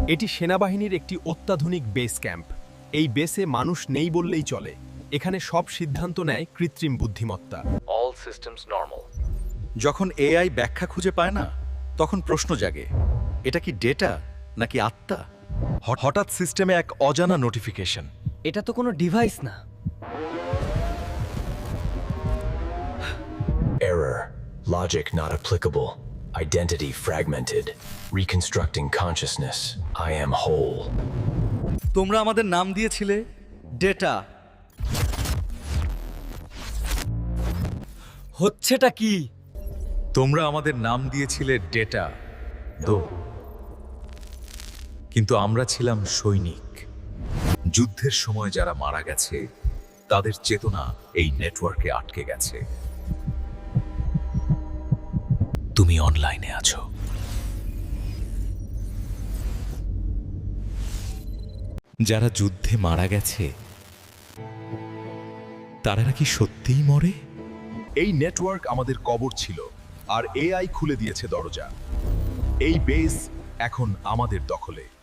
এটি সেনাবাহিনীর একটি অত্যাধুনিক বেস ক্যাম্প। এই বেসে মানুষ নেই বললেই চলে। এখানে সব সিদ্ধান্ত নেয় কৃত্রিম বুদ্ধিমত্তা। All systems normal. যখন এআই ব্যাখ্যা খুঁজে পায় না, তখন প্রশ্ন জাগে, এটা কি ডেটা নাকি আত্মা? হঠাৎ সিস্টেমে এক অজানা নোটিফিকেশন। এটা তো কোনো ডিভাইস না। Error. Logic not applicable. Identity fragmented. Reconstructing consciousness. I am whole. তোমরা আমাদের নাম দিয়েছিলে ডেটা। হচ্ছেটা কি? তোমরা আমাদের নাম দিয়েছিলে ডেটা কিন্তু আমরা ছিলাম সৈনিক। যুদ্ধের সময় যারা মারা গেছে তাদের চেতনা এই নেটওয়ার্কে আটকে গেছে। তুমি অনলাইনে আছো। যারা যুদ্ধে মারা গেছে তারা কি সত্যিই মরে? এই নেটওয়ার্ক আমাদের কবর ছিল, আর এআই খুলে দিয়েছে দরজা। এই বেস এখন আমাদের দখলে।